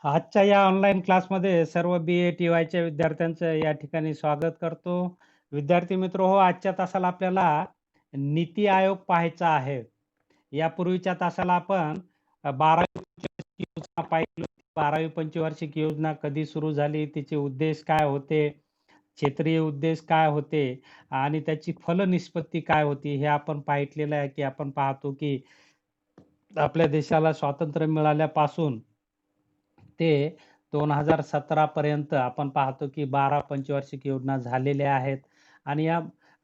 आजच्या या ऑनलाईन क्लासमध्ये सर्व बी-ए-टी-वायच्या विद्यार्थ्यांचं या ठिकाणी स्वागत करतो. विद्यार्थी मित्र हो, आजच्या तासाला आपल्याला नीती आयोग पाहायचा आहे. यापूर्वीच्या तासाला आपण 12वी पंचवार्षिक योजना पाहिली. 12वी पंचवार्षिक योजना कधी सुरू झाली, तिचे उद्देश काय होते, क्षेत्रीय उद्देश काय होते आणि त्याची फलनिष्पत्ती काय होती, हे आपण पाहितलेलं आहे, की आपण पाहतो की आपल्या देशाला स्वातंत्र्य मिळाल्यापासून ते 2017 पर्यंत आपण पाहतो की 12 पंचवार्षिक योजना झालेल्या आहेत आणि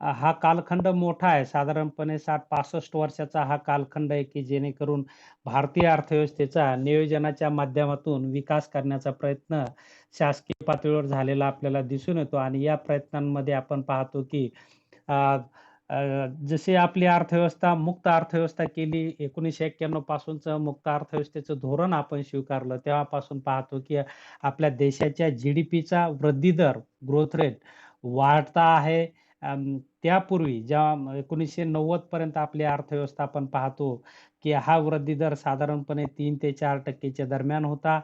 हा कालखंड मोठा आहे. साधारणपणे 60-65 वर्षाचा हा कालखंड आहे, की जेणेकरून भारतीय अर्थव्यवस्थेचा नियोजनाच्या माध्यमातून विकास करण्याचा प्रयत्न शासकीय पातळीवर झालेला आपल्याला दिसून येतो आणि या प्रयत्नांमध्ये आपण पाहतो की अ, जशी आपली अर्थव्यवस्था मुक्त अर्थव्यवस्था केली 1991 पासूनचं मुक्त अर्थव्यवस्थेचं धोरण आपण स्वीकारलं तेव्हापासून पाहतो की आपल्या देशाच्या जी-डी-पीचा वृद्धी दर ग्रोथ रेट वाढता आहे. त्यापूर्वी जेव्हा 1990 पर्यंत आपली अर्थव्यवस्था आपण पाहतो की हा वृद्धी दर साधारणपणे 3 ते 4% च्या दरम्यान होता.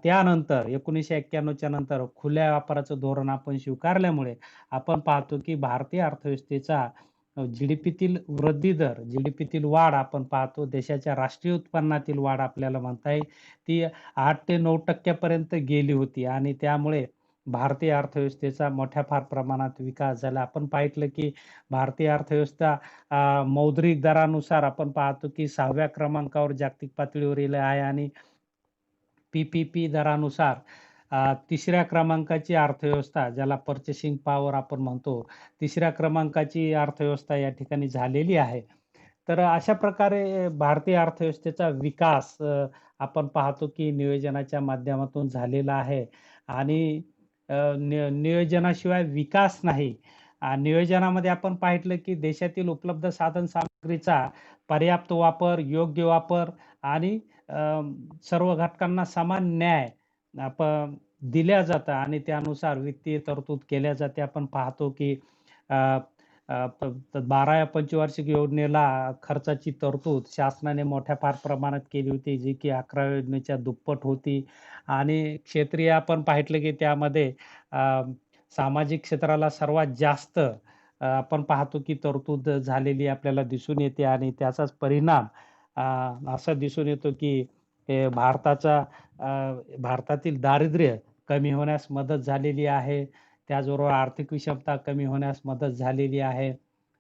त्यानंतर 1991च्या नंतर खुल्या व्यापाराचं धोरण आपण स्वीकारल्यामुळे आपण पाहतो की भारतीय अर्थव्यवस्थेचा जी-डी-पीतील वृद्धी दर, जी-डी-पीतील वाढ आपण पाहतो. देशाच्या राष्ट्रीय उत्पन्नातील वाढ आपल्याला म्हणता येईल. ती 8 ते 9% पर्यंत गेली होती आणि त्यामुळे भारतीय अर्थव्यवस्थेचा मोठ्या फार प्रमाणात विकास झाला. आपण पाहितलं की भारतीय अर्थव्यवस्था मौद्रिक दरानुसार आपण पाहतो की 6व्या क्रमांकावर जागतिक पातळीवरील आहे आणि पी-पी-पी दरानुसार 3ऱ्या क्रमांकाची अर्थव्यवस्था ज्याला पर्चेसिंग पॉवर आपण म्हणतो, 3ऱ्या क्रमांकाची अर्थव्यवस्था या ठिकाणी झालेली आहे. तर अशा प्रकारे भारतीय अर्थव्यवस्थेचा विकास आपण पाहतो की नियोजनाच्या माध्यमातून झालेला आहे आणि नियोजनाशिवाय विकास नाही. नियोजनामध्ये आपण पाहितलं की देशातील उपलब्ध साधन-सामग्रीचा पर्याप्त वापर, योग्य वापर आणि अ, सर्व घटकांना समान न्याय आप दिल्या जातं आणि त्यानुसार वित्तीय तरतूद केल्या जाते. आपण पाहतो की अ, अ, प 12व्या पंचवार्षिक योजनेला खर्चाची तरतूद शासनाने मोठ्या फार प्रमाणात केली होती, जी की 11व्या योजनेच्या दुप्पट होती आणि क्षेत्रीय आपण पाहितलं की त्यामध्ये अ, सामाजिक क्षेत्राला सर्वात जास्त आपण पाहतो की तरतूद झालेली आपल्याला दिसून येते आणि त्याचाच परिणाम अ, असा दिसून येतो की भारतातील दारिद्र्य कमी होण्यास मदत झालेली आहे. त्याचबरोबर आर्थिक विषमता कमी होण्यास मदत झालेली आहे.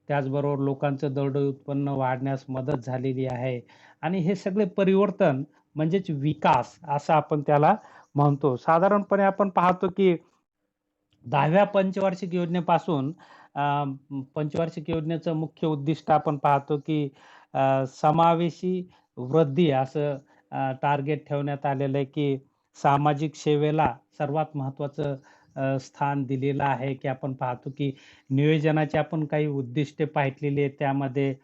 त्याचबरोबर लोकांचं दरडोई उत्पन्न वाढण्यास मदत झालेली आहे आणि हे सगळे परिवर्तन म्हणजेच विकास असं आपण त्याला म्हणतो. साधारणपणे आपण पाहतो की 10व्या पंचवार्षिक योजनेपासून पंचवार्षिक योजनेचं मुख्य उद्दिष्ट आपण पाहतो की समावेशी वृद्धी असं टार्गेट ठेवण्यात आलेलं आहे की सामाजिक सेवेला सर्वात महत्त्वाचं स्थान दिलेलं आहे, की आपण पाहतो की नियोजनाची आपण काही उद्दिष्टे पाहितलेली आहेत. त्यामध्ये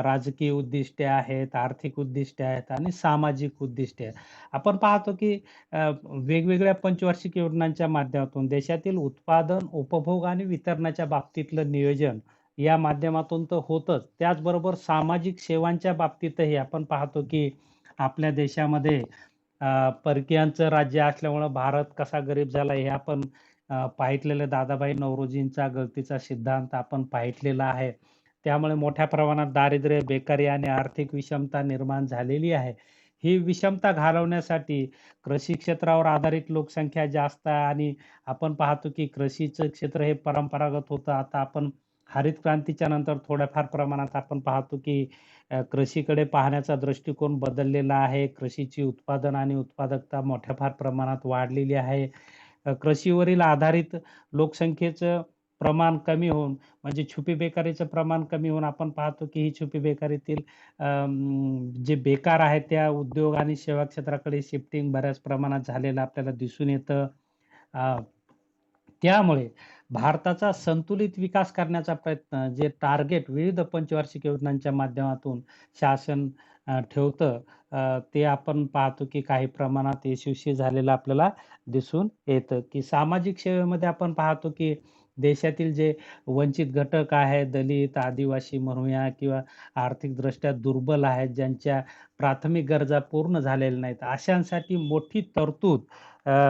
राजकीय उद्दिष्टे आहेत, आर्थिक उद्दिष्टे आहेत आणि सामाजिक उद्दिष्टे आहेत. आपण पाहतो की वेगवेगळ्या पंचवार्षिक योजनांच्या माध्यमातून देशातील उत्पादन, उपभोग आणि वितरणाच्या बाबतीतलं नियोजन या माध्यमातून तर होतंच. त्याचबरोबर सामाजिक सेवांच्या बाबतीतही आपण पाहतो की आपल्या देशामध्ये परकीयांचं राज्य असल्यामुळं भारत कसा गरीब झाला हे आपण पाहितलेलं दादाभाई नौरोजींचा गळतीचा सिद्धांत आपण पाहितलेला आहे. त्यामुळे मोठ्या प्रमाणात दारिद्र्य, बेकारी आणि आर्थिक विषमता निर्माण झालेली आहे. ही विषमता घालवण्यासाठी कृषी क्षेत्रावर आधारित लोकसंख्या जास्त आहे आणि आपण पाहतो की कृषीचं क्षेत्र हे परंपरागत होतं. आता आपण हरित क्रांतीच्या नंतर थोड्याफार प्रमाणात आपण पाहतो की कृषीकडे पाहण्याचा दृष्टिकोन बदललेला आहे. कृषीची उत्पादन आणि उत्पादकता मोठ्या फार प्रमाणात वाढलेली आहे. कृषीवरील आधारित लोकसंख्येचं प्रमाण कमी होऊन म्हणजे छुपी बेकारीचं प्रमाण कमी होऊन आपण पाहतो की ही छुपी बेकारीतील जे बेकार आहेत त्या उद्योग आणि सेवा क्षेत्राकडे शिफ्टिंग बऱ्याच प्रमाणात झालेलं आपल्याला दिसून येतं. अ, त्यामुळे भारताचा संतुलित विकास करण्याचा प्रयत्न जे टार्गेट विविध पंचवार्षिक योजनांच्या माध्यमातून शासन ठेवतं ते आपण पाहतो की काही प्रमाणात यशस्वी झालेलं आपल्याला दिसून येतं, की सामाजिक सेवेमध्ये आपण पाहतो की देशातील जे वंचित घटक आहेत, दलित, आदिवासी म्हणूया किंवा आर्थिकदृष्ट्या दुर्बल आहेत, ज्यांच्या प्राथमिक गरजा पूर्ण झालेल्या नाहीत, अशांसाठी मोठी तरतूद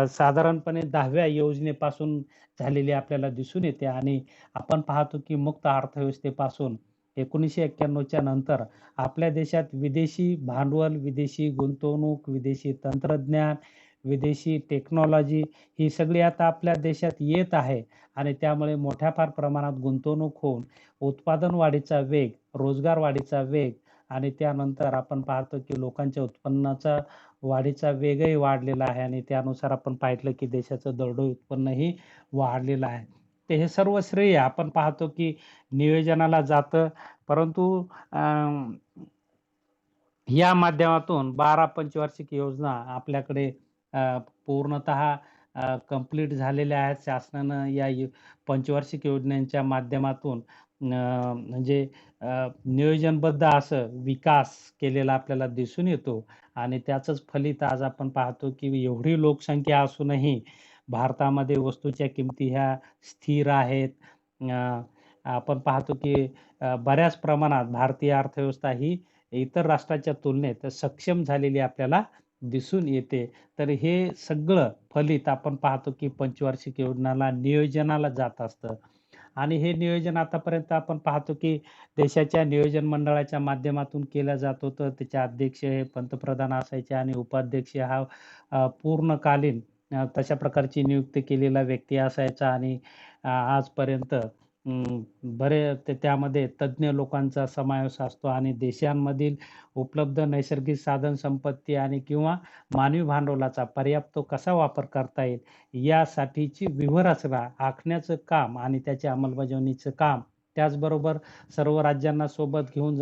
साधारणपणे 10व्या योजनेपासून झालेली आपल्याला दिसून येते आणि आपण पाहतो की मुक्त अर्थव्यवस्थेपासून 1991च्या नंतर आपल्या देशात विदेशी भांडवल, विदेशी गुंतवणूक, विदेशी तंत्रज्ञान, विदेशी टेक्नॉलॉजी ही सगळी आता आपल्या देशात येत आहे आणि त्यामुळे मोठ्या फार प्रमाणात गुंतवणूक होऊन उत्पादन वाढीचा वेग, रोजगार वाढीचा वेग आणि त्यानंतर आपण पाहतो की लोकांच्या उत्पन्नाचा वाढीचा वेगही वाढलेला आहे आणि त्यानुसार आपण पाहिलं की देशाचं दरडोई उत्पन्नही वाढलेलं आहे. तर हे सर्व श्रेय आपण पाहतो की नियोजनाला जातं. परंतु या माध्यमातून 12 पंचवार्षिक योजना आपल्याकडे पूर्णतः कंप्लीट झालेल्या आहेत. शासनानं या पंचवार्षिक योजनांच्या माध्यमातून म्हणजे नियोजनबद्ध असं विकास केलेला आपल्याला दिसून येतो आणि त्याचंच फलित आज आपण पाहतो की एवढी लोकसंख्या असूनही भारतामध्ये वस्तूच्या किमती ह्या स्थिर आहेत. आपण पाहतो की बऱ्याच प्रमाणात भारतीय अर्थव्यवस्था ही इतर राष्ट्राच्या तुलनेत सक्षम झालेली आपल्याला दिसून येते. तर हे सगळं फलित आपण पाहतो की पंचवार्षिक योजनाला, नियोजनाला जात असतं आणि हे नियोजन आतापर्यंत आपण पाहतो की देशाच्या नियोजन मंडळाच्या माध्यमातून केलं जात होतं. त्याचे अध्यक्ष हे पंतप्रधान असायचे आणि उपाध्यक्ष हा पूर्णकालीन तशा प्रकारची नियुक्ती केलेला व्यक्ती असायचा आणि आजपर्यंत त्यामध्ये तज्ञ लोकांचा समावेश असतो आणि देशांमधील उपलब्ध नैसर्गिक साधन संपत्ती आणि किंवा मानवी भांडवलाचा पर्याप्त कसा वापर करता येईल यासाठीची व्यूहरचना आखण्याचं काम आणि त्याच्या अंमलबजावणीचं काम, त्याचबरोबर सर्व राज्यांना सोबत घेऊन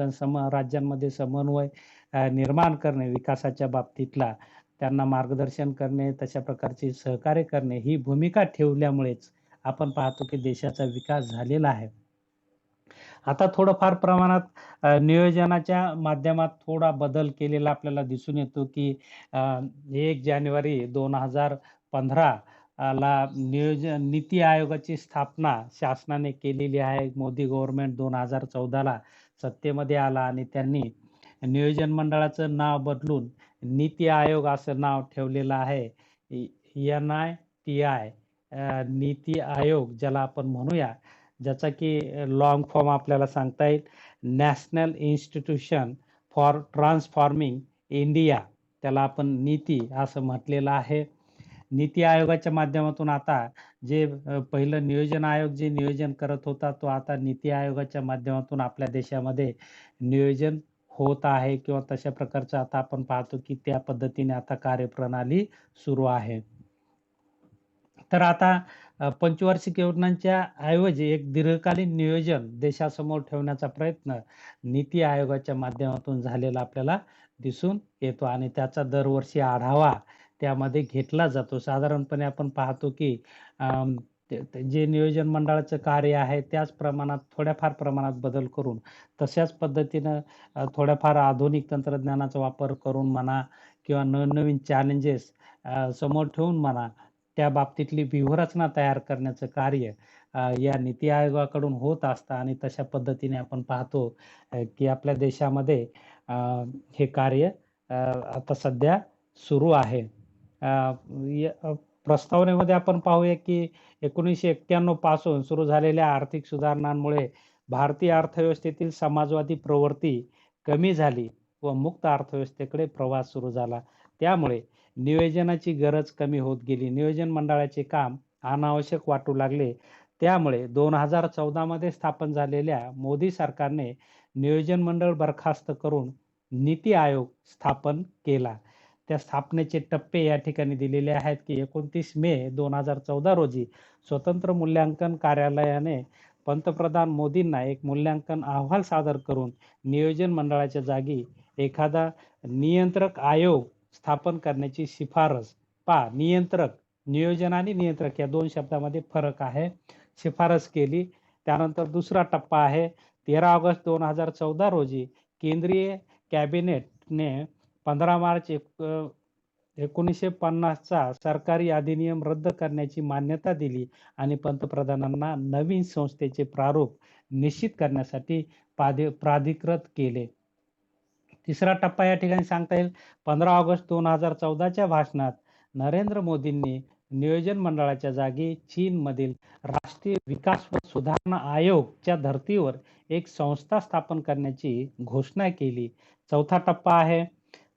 राज्यांमध्ये समन्वय निर्माण करणे विकासाच्या बाबतीतला, त्यांना मार्गदर्शन करणे, तशा प्रकारचे सहकार्य करणे ही भूमिका ठेवल्यामुळेच आपण पाहतो की देशाचा विकास झालेला आहे. आता थोडंफार प्रमाणात नियोजनाच्या माध्यमात थोडा बदल केलेला आपल्याला दिसून येतो की 1 जानेवारी 2015 ला नीती आयोगाची स्थापना शासनाने केलेली आहे. मोदी गव्हर्नमेंट 2014 ला सत्तेमध्ये आला आणि त्यांनी नियोजन मंडळाचं नाव बदलून नीती आयोग असं नाव ठेवलेलं आहे. NITI नीती आयोग ज्याला आपण म्हणूया, ज्याचा की लाँग फॉर्म आपल्याला सांगता येईल national institution for transforming India, त्याला आपण नीती असं म्हटलेलं आहे. नीती आयोगाच्या माध्यमातून आता जे पहिलं नियोजन आयोग जे नियोजन करत होता, तो आता नीती आयोगाच्या माध्यमातून आपल्या देशामध्ये नियोजन होत आहे किंवा तशा प्रकारचं आता आपण पाहतो की त्या पद्धतीने आता कार्यप्रणाली सुरू आहे. तर आता पंचवार्षिक योजनांच्या ऐवजी एक दीर्घकालीन नियोजन देशासमोर ठेवण्याचा प्रयत्न नीती आयोगाच्या माध्यमातून झालेला आपल्याला दिसून येतो आणि त्याचा दरवर्षी आढावा त्यामध्ये घेतला जातो. साधारणपणे आपण पाहतो की जे नियोजन मंडळाचं कार्य आहे त्याच प्रमाणात थोड्याफार प्रमाणात बदल करून तशाच पद्धतीनं थोड्याफार आधुनिक तंत्रज्ञानाचा वापर करून म्हणा किंवा नवनवीन चॅलेंजेस समोर ठेवून म्हणा, त्या बाबतीतली व्यूहरचना तयार करण्याचं कार्य या नीती आयोगाकडून होत असतं आणि तशा पद्धतीने आपण पाहतो की आपल्या देशामध्ये हे कार्य आता सध्या सुरू आहे. प्रस्तावनेमध्ये आपण पाहूया की 1991 पासून सुरू झालेल्या आर्थिक सुधारणांमुळे भारतीय अर्थव्यवस्थेतील समाजवादी प्रवृत्ती कमी झाली व मुक्त अर्थव्यवस्थेकडे प्रवास सुरू झाला. त्यामुळे नियोजनाची गरज कमी होत गेली. नियोजन मंडळाचे काम अनावश्यक वाटू लागले. त्यामुळे 2014 मध्ये स्थापन झालेल्या मोदी सरकारने नियोजन मंडळ बरखास्त करून नीती आयोग स्थापन केला. त्या स्थापनेचे टप्पे या ठिकाणी दिलेले आहेत की 29 मे 2014 रोजी स्वतंत्र मूल्यांकन कार्यालयाने पंतप्रधान मोदींना एक मूल्यांकन अहवाल सादर करून नियोजन मंडळाच्या जागी एखादा नियंत्रक आयोग स्थापन करण्याची शिफारस. नियंत्रक, नियोजन आणि नियंत्रक या 2 शब्दामध्ये फरक आहे. शिफारस केली. त्यानंतर दुसरा टप्पा आहे 13 ऑगस्ट 2014 रोजी केंद्रीय कॅबिनेटने 15 मार्च 1950चा सरकारी अधिनियम रद्द करण्याची मान्यता दिली आणि पंतप्रधानांना नवीन संस्थेचे प्रारूप निश्चित करण्यासाठी प्राधिकृत केले. तिसरा टप्पा या ठिकाणी सांगता येईल 15 ऑगस्ट 2014च्या भाषणात नरेंद्र मोदींनी नियोजन मंडळाच्या जागी चीनमधील राष्ट्रीय विकास व सुधारणा आयोगच्या धर्तीवर एक संस्था स्थापन करण्याची घोषणा केली. चौथा टप्पा आहे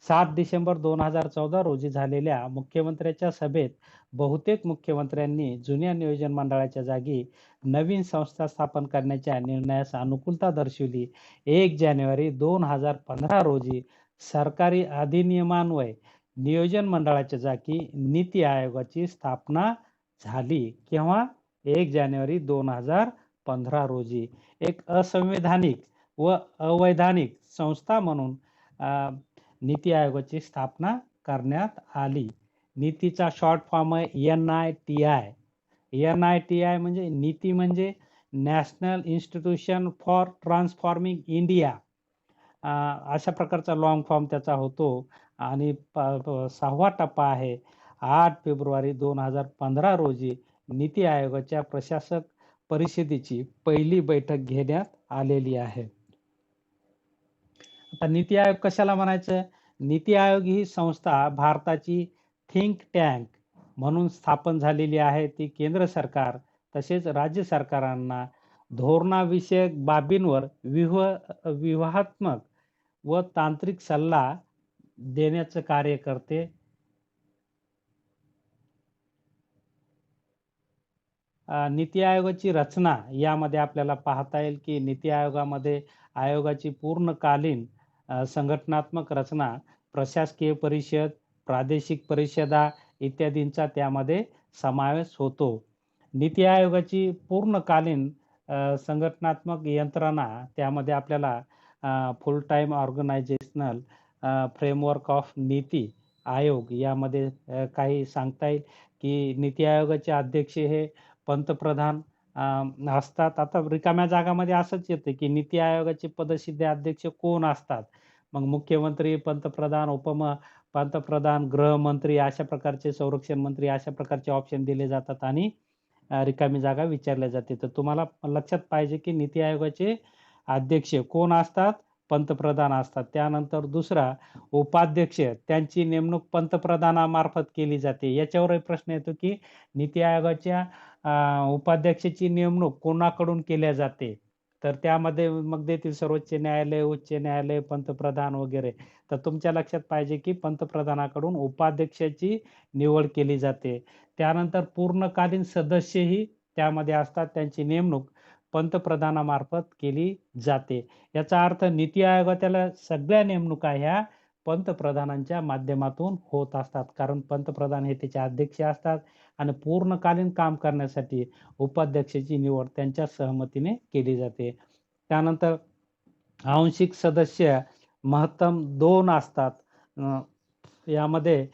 7 डिसेंबर 2014 रोजी झालेल्या मुख्यमंत्र्यांच्या सभेत बहुतेक मुख्यमंत्र्यांनी जुन्या नियोजन मंडळाच्या जागी नवीन संस्था स्थापन करण्याच्या निर्णयास अनुकूलता दर्शवली. 1 जानेवारी 2015 रोजी सरकारी अधिनियमान्वये नियोजन मंडळाच्या जागी नीती आयोगाची स्थापना झाली. केव्हा? 1 जानेवारी 2015 रोजी. एक असंवैधानिक व अवैधानिक संस्था म्हणून नीती आयोगाची स्थापना करण्यात आली. नीतीचा शॉर्ट फॉर्म आहे NITI. NITI म्हणजे नीती म्हणजे national institution for transforming India. अशा प्रकारचा लॉंग फॉर्म त्याचा होतो. आणि 6वा टप्पा आहे 8 फेब्रुवारी 2015 रोजी नीती आयोगाच्या प्रशासक परिषदेची पहिली बैठक घेण्यात आलेली आहे. आता नीती आयोग कशाला म्हणायचं? नीती आयोग ही संस्था भारताची थिंक टँक म्हणून स्थापन झालेली आहे. ती केंद्र सरकार तसेच राज्य सरकारांना धोरणाविषयक बाबींवर व्यूहात्मक व तांत्रिक सल्ला देण्याचं कार्य करते. नीती आयोगाची रचना यामध्ये आपल्याला पाहता येईल की नीती आयोगामध्ये आयोगाची पूर्णकालीन संघटनात्मक रचना, प्रशासकीय परिषद, प्रादेशिक परिषदा इत्यादींचा त्यामध्ये समावेश होतो. नीती आयोगाची पूर्णकालीन संघटनात्मक यंत्रणा त्यामध्ये आपल्याला full time organisational framework of NITI Aayog यामध्ये काही सांगता येईल की नीती आयोगाचे अध्यक्ष हे पंतप्रधान असतात. आता रिकाम्या जागामध्ये असंच येते की नीती आयोगाचे पदसिद्ध अध्यक्ष कोण असतात? मग मुख्यमंत्री, पंतप्रधान, पंतप्रधान, गृहमंत्री अशा प्रकारचे, संरक्षण मंत्री अशा प्रकारचे ऑप्शन दिले जातात आणि रिकामी जागा विचारल्या जाते. तर तुम्हाला लक्षात पाहिजे की नीती आयोगाचे अध्यक्ष कोण असतात? पंतप्रधान असतात. त्यानंतर दुसरा उपाध्यक्ष, त्यांची नेमणूक पंतप्रधानामार्फत केली जाते. याच्यावरही प्रश्न येतो की नीती आयोगाच्या उपाध्यक्षाची नेमणूक कोणाकडून केल्या जाते? तर त्यामध्ये मग देतील सर्वोच्च न्यायालय, उच्च न्यायालय, पंतप्रधान वगैरे. तर तुमच्या लक्षात पाहिजे की पंतप्रधानाकडून उपाध्यक्षाची निवड केली जाते. त्यानंतर पूर्णकालीन सदस्यही त्यामध्ये असतात, त्यांची नेमणूक पंतप्रधानामार्फत केली जाते. याचा अर्थ नीती आयोगाच्या सगळ्या नेमणुका ह्या पंतप्रधानांच्या माध्यमातून होत असतात. कारण पंतप्रधान हे त्याचे अध्यक्ष असतात आणि पूर्णकालीन काम करण्यासाठी उपाध्यक्षाची निवड त्यांच्या सहमतीने केली जाते. त्यानंतर आंशिक सदस्य महत्तम 2 असतात. यामध्ये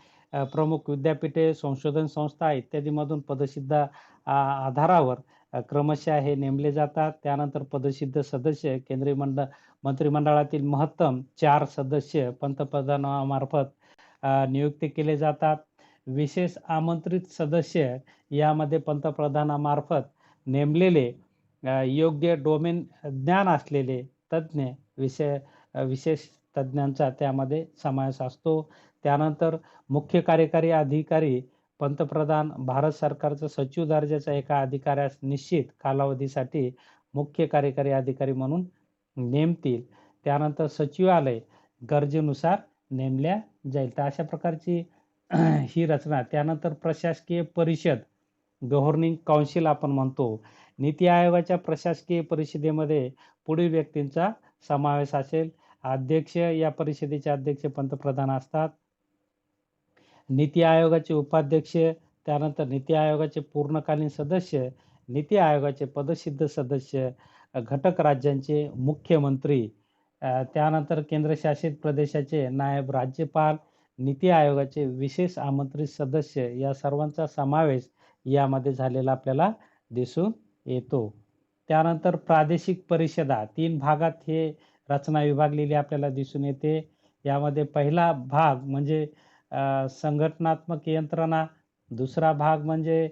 प्रमुख विद्यापीठे, संशोधन संस्था इत्यादीमधून पदसिद्ध आधारावर क्रमशः हे नेमले जातात. त्यानंतर पदसिद्ध सदस्य केंद्रीय मंत्रिमंडळातील महत्तम 4 सदस्य पंतप्रधानामार्फत नियुक्ती केले जातात. विशेष आमंत्रित सदस्य यामध्ये पंतप्रधानामार्फत नेमलेले योग्य डोमेन ज्ञान असलेले तज्ज्ञ विशेष तज्ज्ञांचा त्यामध्ये समावेश असतो. त्यानंतर मुख्य कार्यकारी अधिकारी पंतप्रधान भारत सरकारचा सचिव दर्जाचा एका अधिकाऱ्यास निश्चित कालावधीसाठी मुख्य कार्यकारी अधिकारी म्हणून नेमतील. त्यानंतर सचिवालय गरजेनुसार नेमल्या जाईल. तर अशा प्रकारची ही रचना. त्यानंतर प्रशासकीय परिषद, गव्हर्निंग काउन्सिल आपण म्हणतो. नीती आयोगाच्या प्रशासकीय परिषदेमध्ये पुढील व्यक्तींचा समावेश असेल. अध्यक्ष, या परिषदेचे अध्यक्ष पंतप्रधान असतात. नीती आयोगाचे उपाध्यक्ष, त्यानंतर नीती आयोगाचे पूर्णकालीन सदस्य, नीती आयोगाचे पदसिद्ध सदस्य, घटक राज्यांचे मुख्यमंत्री, त्यानंतर केंद्रशासित प्रदेशाचे नायब राज्यपाल, नीती आयोगाचे विशेष आमंत्रित सदस्य या सर्वांचा समावेश यामध्ये झालेला आपल्याला दिसून येतो. त्यानंतर प्रादेशिक परिषदा 3 भागात हे रचना विभागलेली आपल्याला दिसून येते. यामध्ये पहिला भाग म्हणजे संघटनात्मक यंत्रणा, दुसरा भाग म्हणजे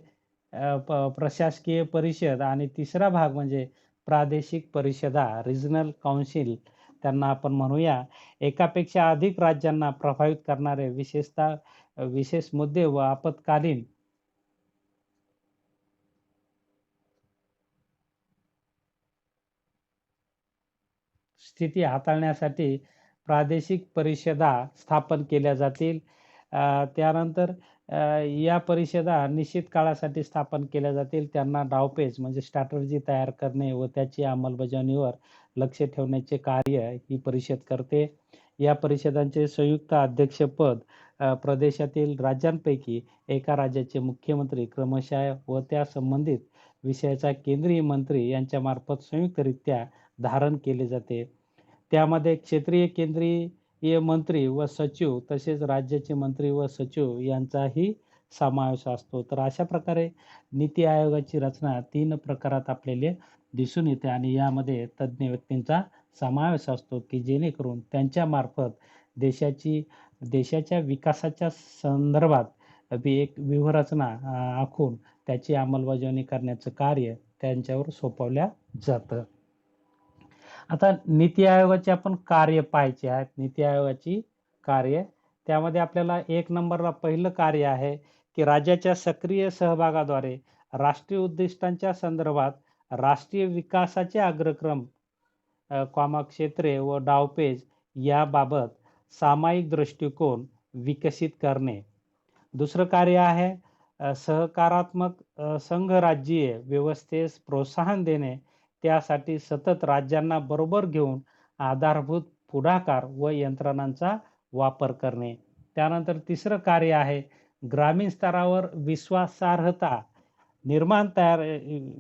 प्रशासकीय परिषद आणि तिसरा भाग म्हणजे प्रादेशिक परिषदा, रिजनल काउन्सिल त्यांना आपण म्हणूया. एकापेक्षा अधिक राज्यांना प्रभावित करणारे विशेषतः विशेष मुद्दे व आपत्कालीन स्थिती हाताळण्यासाठी प्रादेशिक परिषदा स्थापन केल्या जातील. त्यानंतर या परिषदा निश्चित काळासाठी स्थापन केल्या जातील. त्यांना डावपेच म्हणजे स्ट्रॅटेजी तयार करणे व त्याची अंमलबजावणीवर लक्ष ठेवण्याचे कार्य ही परिषद करते. या परिषदांचे संयुक्त अध्यक्षपद प्रदेशातील राज्यांपैकी एका राज्याचे मुख्यमंत्री क्रमशः व त्या संबंधित विषयाचा केंद्रीय मंत्री यांच्यामार्फत संयुक्तरित्या धारण केले जाते. त्यामध्ये क्षेत्रीय केंद्रीय मंत्री व सचिव तसेच राज्याचे मंत्री व सचिव यांचाही समावेश असतो. तर अशा प्रकारे नीती आयोगाची रचना 3 प्रकारात आपल्याला दिसून येते आणि यामध्ये तज्ञ व्यक्तींचा समावेश असतो की जेणेकरून त्यांच्या मार्फत देशाच्या विकासाच्या संदर्भात एक व्यूहरचना आखून त्याची अंमलबजावणी करण्याचं कार्य त्यांच्यावर सोपवल्या जातं. आता नीती आयोगाचे आपण कार्य पाहायचे आहेत. नीती आयोगाची कार्य त्यामध्ये आपल्याला 1 नंबरला पहिलं कार्य आहे की राज्याच्या सक्रिय सहभागाद्वारे राष्ट्रीय उद्दिष्टांच्या संदर्भात राष्ट्रीय विकासाचे अग्रक्रम, क्षेत्रे व डावपेच याबाबत सामायिक दृष्टिकोन विकसित करणे. दुसरं कार्य आहे सहकारात्मक संघराज्यीय व्यवस्थेस प्रोत्साहन देणे. त्यासाठी सतत राज्यांना बरोबर घेऊन आधारभूत पुढाकार व यंत्रणांचा वापर करणे. त्यानंतर तिसरं कार्य आहे ग्रामीण स्तरावर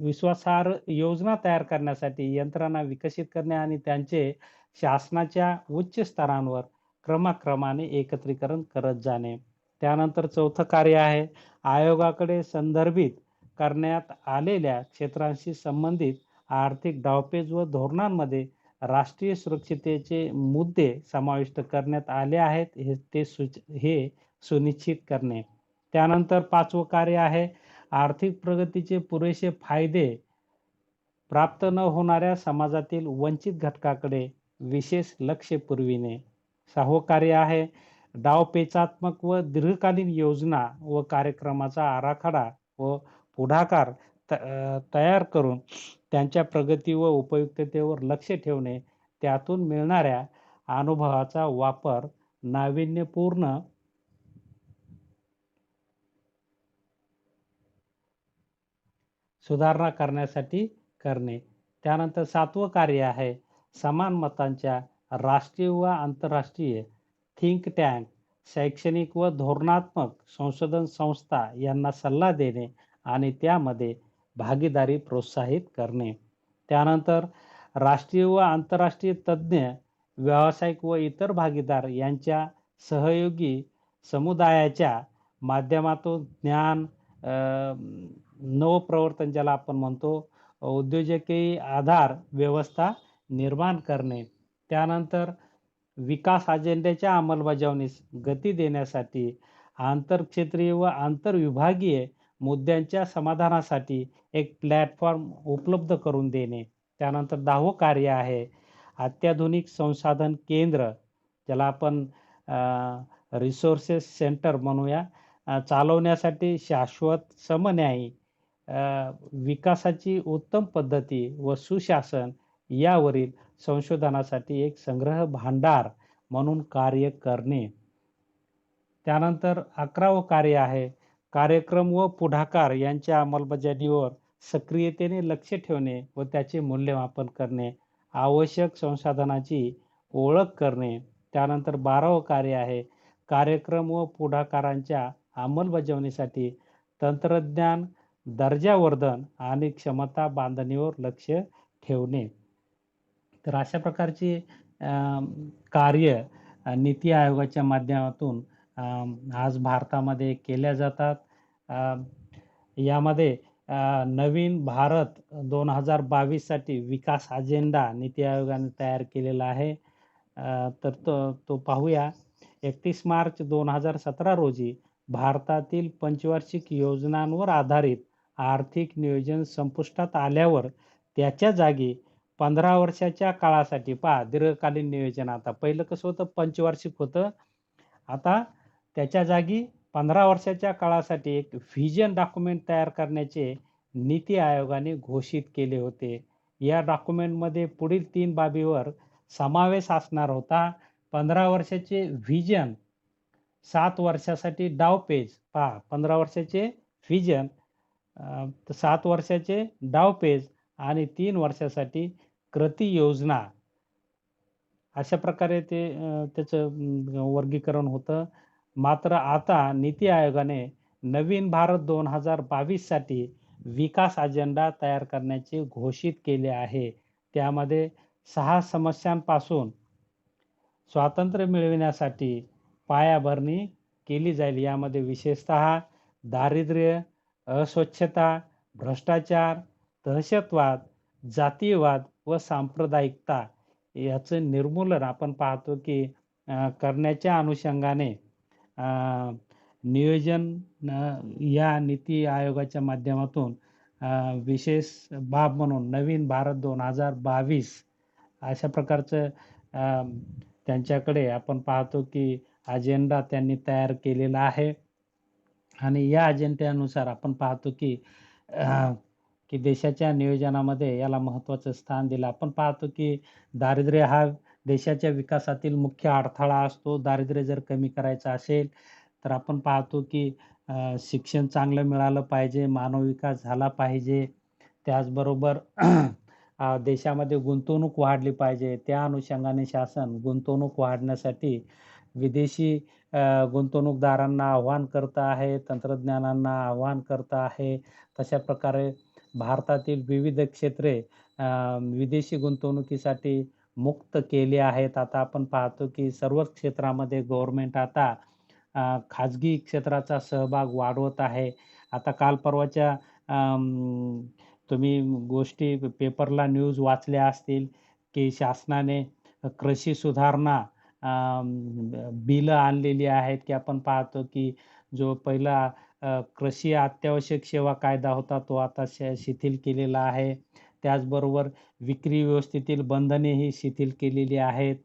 विश्वासार्ह योजना तयार करण्यासाठी यंत्रणा विकसित करणे आणि त्यांचे शासनाच्या उच्च स्तरांवर क्रमाक्रमाने एकत्रीकरण करत जाणे. त्यानंतर चौथं कार्य आहे आयोगाकडे संदर्भित करण्यात आलेल्या क्षेत्रांशी संबंधित आर्थिक डावपेच व धोरणांमध्ये राष्ट्रीय सुरक्षिततेचे मुद्दे समाविष्ट करण्यात आले आहेत हे सुनिश्चित करणे. त्यानंतर 5वं कार्य आहे आर्थिक प्रगतीचे पुरेसे फायदे प्राप्त न होणाऱ्या समाजातील वंचित घटकाकडे विशेष लक्ष पुरविणे. 6वं कार्य आहे डावपेचात्मक व दीर्घकालीन योजना व कार्यक्रमाचा आराखडा व पुढाकार तयार करून त्यांच्या प्रगती व उपयुक्ततेवर लक्ष ठेवणे. त्यातून मिळणाऱ्या अनुभवाचा वापर नाविन्यपूर्ण सुधारणा करण्यासाठी करणे. त्यानंतर 7वं कार्य आहे समान मतांच्या राष्ट्रीय व आंतरराष्ट्रीय थिंक टँक, शैक्षणिक व धोरणात्मक संशोधन संस्था यांना सल्ला देणे आणि त्यामध्ये भागीदारी प्रोत्साहित करणे. त्यानंतर राष्ट्रीय व आंतरराष्ट्रीय तज्ञ, व्यावसायिक व इतर भागीदार यांच्या सहयोगी समुदायाच्या माध्यमातून ज्ञान, नवप्रवर्तन ज्याला आपण म्हणतो, उद्योजकीय आधार व्यवस्था निर्माण करणे. त्यानंतर विकास अजेंड्याच्या अंमलबजावणीस गती देण्यासाठी आंतरक्षेत्रीय व आंतरविभागीय मुद्द्यांच्या समाधानासाठी एक प्लॅटफॉर्म उपलब्ध करून देणे. त्यानंतर 10वं कार्य आहे अत्याधुनिक संसाधन केंद्र ज्याला आपण रिसोर्सेस सेंटर म्हणूया चालवण्यासाठी शाश्वत, समन्यायी विकासाची उत्तम पद्धती व सुशासन यावरील संशोधनासाठी एक संग्रह भांडार म्हणून कार्य करणे. त्यानंतर 11वं कार्य आहे कार्यक्रम व पुढाकार यांच्या अंमलबजावणीवर सक्रियतेने लक्ष ठेवणे व त्याचे मूल्यमापन करणे. आवश्यक संसाधनाची ओळख करणे. त्यानंतर 12वं कार्य आहे कार्यक्रम व पुढाकारांच्या अंमलबजावणीसाठी तंत्रज्ञान दर्जावर्धन आणि क्षमता बांधणीवर लक्ष ठेवणे. तर अशा प्रकारची कार्य नीती आयोगाच्या माध्यमातून आज भारतामध्ये केल्या जातात. यामध्ये नवीन भारत 2022 साठी विकास अजेंडा नीती आयोगाने तयार केलेला आहे. तर तो पाहूया. 31 मार्च 2017 रोजी भारतातील पंचवार्षिक योजनांवर आधारित आर्थिक नियोजन संपुष्टात आल्यावर त्याच्या जागी 15 वर्षाच्या काळासाठी दीर्घकालीन नियोजन. आता पहिलं कसं होतं, पंचवार्षिक होतं. आता त्याच्या जागी 15 वर्षाच्या काळासाठी एक व्हिजन डॉक्युमेंट तयार करण्याचे नीती आयोगाने घोषित केले होते. या डॉक्युमेंटमध्ये पुढील 3 बाबीवर समावेश असणार होता. 15 वर्षाचे व्हिजन, 7 वर्षासाठी डावपेच. 15 वर्षाचे व्हिजन, 7 वर्षाचे डावपेच आणि 3 वर्षासाठी कृती योजना. अशा प्रकारे त्याचं वर्गीकरण होतं. मात्र आता नीती आयोगाने नवीन भारत 2022 साठी विकास अजेंडा तयार करण्याचे घोषित केले आहे. त्यामध्ये 6 समस्यांपासून स्वातंत्र्य मिळविण्यासाठी पायाभरणी केली जाईल. यामध्ये विशेषतः दारिद्र्य, अस्वच्छता, भ्रष्टाचार, दहशतवाद, जातीयवाद व सांप्रदायिकता याचं निर्मूलन आपण पाहतो की करण्याच्या अनुषंगाने नियोजन या नीती आयोगाच्या माध्यमातून विशेष बाब म्हणून नवीन भारत 2022 अशा प्रकारचं त्यांच्याकडे आपण पाहतो की अजेंडा त्यांनी तयार केलेला आहे. आणि या अजेंड्यानुसार आपण पाहतो की देशाच्या नियोजनामध्ये याला महत्त्वाचं स्थान दिलं. आपण पाहतो की दारिद्र्य हा देशाच्या विकासातील मुख्य अडथळा असतो. दारिद्र्य जर कमी करायचं असेल तर आपण पाहतो की शिक्षण चांगलं मिळालं पाहिजे, मानव विकास झाला पाहिजे, त्याचबरोबर देशामध्ये गुंतवणूक वाढली पाहिजे. त्या अनुषंगाने शासन गुंतवणूक वाढण्यासाठी विदेशी गुंतवणूकदारांना आव्हान करत आहे, तंत्रज्ञानांना आव्हान करत आहे. तशा प्रकारे भारतातील विविध क्षेत्रे विदेशी गुंतवणुकीसाठी मुक्त केली आहेत. आता आपण पाहतो की सर्वच क्षेत्रामध्ये गव्हर्नमेंट आता खाजगी क्षेत्राचा सहभाग वाढवत आहे. आता काल परवाच्या तुम्ही गोष्टी पेपरला न्यूज वाचल्या असतील की शासनाने कृषी सुधारणा बिलं आणलेली आहेत. की आपण पाहतो की जो पहिला कृषी अत्यावश्यक सेवा कायदा होता तो आता शिथिल केलेला आहे. त्याचबरोबर विक्री व्यवस्थेतील बंधनेही शिथिल केलेली आहेत.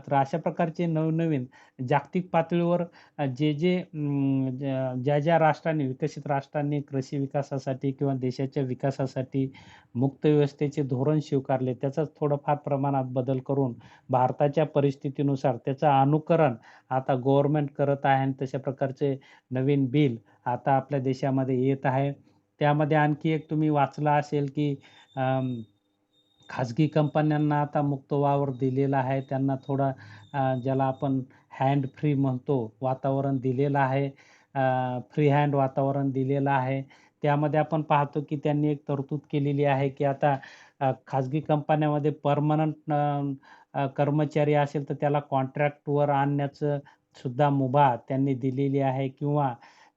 तर अशा प्रकारचे नवनवीन जागतिक पातळीवर ज्या राष्ट्रांनी, विकसित राष्ट्रांनी कृषी विकासासाठी किंवा देशाच्या विकासासाठी मुक्त व्यवस्थेचे धोरण स्वीकारले, त्याचाच थोडंफार प्रमाणात बदल करून भारताच्या परिस्थितीनुसार त्याचं अनुकरण आता गव्हर्नमेंट करत आहे आणि तशा प्रकारचे नवीन बिल आता आपल्या देशामध्ये येत आहे. त्यामध्ये आणखी एक तुम्ही वाचलं असेल की खाजगी कंपन्यांना आता मुक्त वावर दिलेला आहे. त्यांना थोडा ज्याला आपण हँड फ्री म्हणतो वातावरण दिलेलं आहे. फ्री हँड वातावरण दिलेलं आहे. त्यामध्ये आपण पाहतो की त्यांनी एक तरतूद केलेली आहे की आता खाजगी कंपन्यामध्ये पर्मनंट कर्मचारी असेल तर त्याला कॉन्ट्रॅक्टवर आणण्याचं सुद्धा मुभा त्यांनी दिलेली आहे. किंवा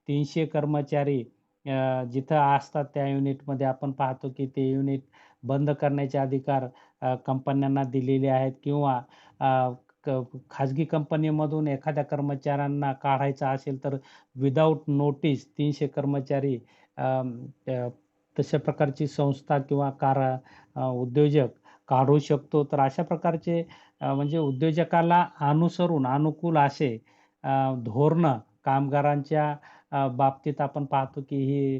300 कर्मचारी जिथं असतात त्या युनिटमध्ये आपण पाहतो की ते युनिट बंद करण्याचे अधिकार कंपन्यांना दिलेले आहेत. किंवा खाजगी कंपनीमधून एखाद्या कर्मचाऱ्यांना काढायचं असेल तर विदाऊट नोटीस 300 कर्मचारी तशा प्रकारची संस्था किंवा उद्योजक काढू शकतो. तर अशा प्रकारचे म्हणजे उद्योजकाला अनुकूल असे धोरणं कामगारांच्या बाबतीत आपण पाहतो की ही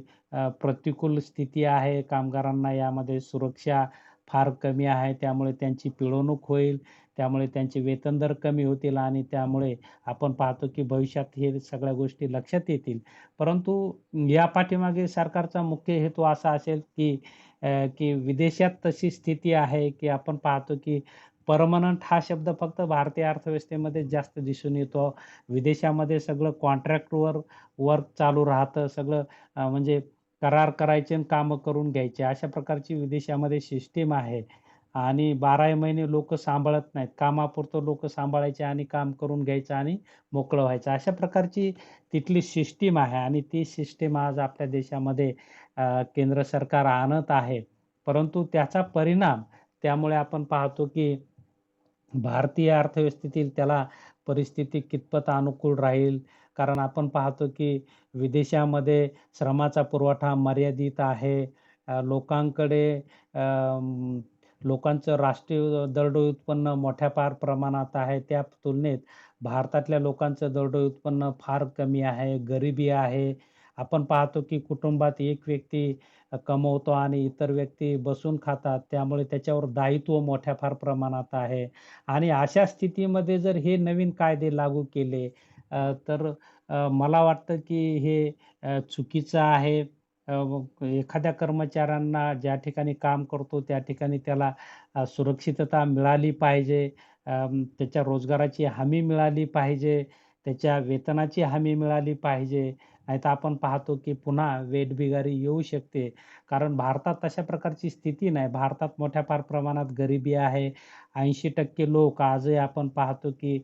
प्रतिकूल स्थिती आहे. कामगारांना यामध्ये सुरक्षा फार कमी आहे. त्यामुळे त्यांची पिळवणूक होईल, त्यामुळे त्यांचे वेतन दर कमी होतील आणि त्यामुळे आपण पाहतो की भविष्यात हे सगळ्या गोष्टी लक्षात येतील. परंतु या पाठीमागे सरकारचा मुख्य हेतू असा असेल की विदेशात तशी स्थिती आहे की आपण पाहतो की परमनंट हा शब्द फक्त भारतीय अर्थव्यवस्थेमध्ये जास्त दिसून येतो. विदेशामध्ये सगळं कॉन्ट्रॅक्टवर वर्क चालू राहतं. सगळं म्हणजे करार करायचे आणि कामं करून घ्यायचे. अशा प्रकारची विदेशामध्ये सिस्टीम आहे. आणि 12 महिने लोक सांभाळत नाहीत. कामापुरतं लोक सांभाळायचे आणि काम करून घ्यायचं आणि मोकळं व्हायचं. अशा प्रकारची तिथली सिस्टीम आहे आणि ती सिस्टीम आज आपल्या देशामध्ये केंद्र सरकार आणत आहे. परंतु त्याचा परिणाम त्यामुळे आपण पाहतो की भारतीय अर्थव्यवस्थेतील त्याला परिस्थिती कितपत अनुकूल राहील. कारण आपण पाहतो की विदेशामध्ये श्रमाचा पुरवठा मर्यादित आहे. लोकांकडे लोकांचं राष्ट्रीय दरडोई उत्पन्न मोठ्या फार प्रमाणात आहे. त्या तुलनेत भारतातल्या लोकांचं दरडोई उत्पन्न फार कमी आहे. गरिबी आहे. आपण पाहतो की कुटुंबात एक व्यक्ती कमवतो आणि इतर व्यक्ती बसून खातात. त्यामुळे त्याच्यावर दायित्व मोठ्या फार प्रमाणात आहे. आणि अशा स्थितीमध्ये जर हे नवीन कायदे लागू केले तर मला वाटतं की हे चुकीचं आहे. एखाद्या कर्मचाऱ्यांना ज्या ठिकाणी काम करतो त्या ठिकाणी त्याला सुरक्षितता मिळाली पाहिजे. त्याच्या रोजगाराची हमी मिळाली पाहिजे. त्याच्या वेतनाची हमी मिळाली पाहिजे. नाहीतर आपण पाहतो की पुन्हा वेठबिगारी येऊ शकते. कारण भारतात तशा प्रकारची स्थिती नाही. भारतात मोठ्या फार प्रमाणात गरिबी आहे. 80% लोक आजही आपण पाहतो की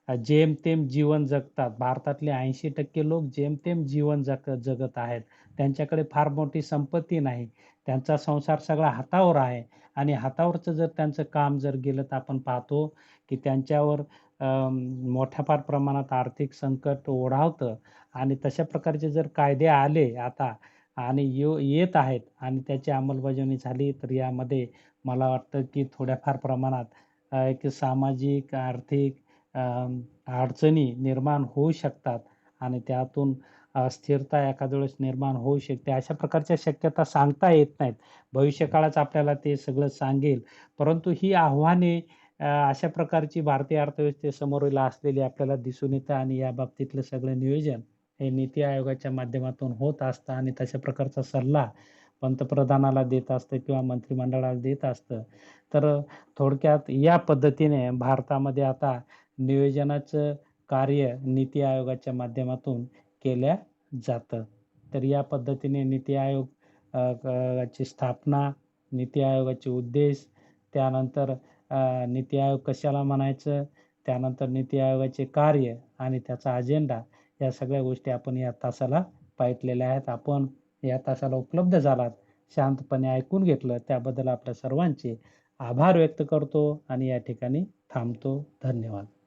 जेमतेम जीवन जगतात. भारतातले 80% लोक जेमतेम जीवन जगत आहेत. त्यांच्याकडे फार मोठी संपत्ती नाही. त्यांचा संसार सगळा हातावर आहे आणि हातावरचं जर त्यांचं काम जर गेलं तर आपण पाहतो की त्यांच्यावर मोठ्या फार प्रमाणात आर्थिक संकट ओढावतं आणि तशा प्रकारचे जर कायदे आले आता आणि येत आहेत आणि त्याची अंमलबजावणी झाली तर यामध्ये मला वाटतं की थोड्याफार प्रमाणात एक सामाजिक, आर्थिक अ, अडचणी निर्माण होऊ शकतात आणि त्यातून स्थिरता एखाद्या वेळेस निर्माण होऊ शकते. अशा प्रकारच्या शक्यता सांगता येत नाहीत. भविष्यकाळच आपल्याला ते सगळं सांगेल. परंतु ही आव्हाने अशा प्रकारची भारतीय अर्थव्यवस्थेसमोरील असलेली आपल्याला दिसून येतं आणि या बाबतीतलं सगळं नियोजन हे नीती आयोगाच्या माध्यमातून होत असतं आणि तशा प्रकारचा सल्ला पंतप्रधानाला देत असतं किंवा मंत्रिमंडळाला देत असतं. तर थोडक्यात या पद्धतीने भारतामध्ये आता नियोजनाचं कार्य नीती आयोगाच्या माध्यमातून केल्या जातं. तर या पद्धतीने नीती आयोग ची स्थापना, नीती आयोगाचे उद्देश, त्यानंतर नीती आयोग कशाला म्हणायचं, त्यानंतर नीती आयोगाचे कार्य आणि त्याचा अजेंडा या सगळ्या गोष्टी आपण या तासाला पाहितलेल्या आहेत. आपण या तासाला उपलब्ध झालात, शांतपणे ऐकून घेतलं त्याबद्दल आपल्या सर्वांचे आभार व्यक्त करतो आणि या ठिकाणी थांबतो. धन्यवाद.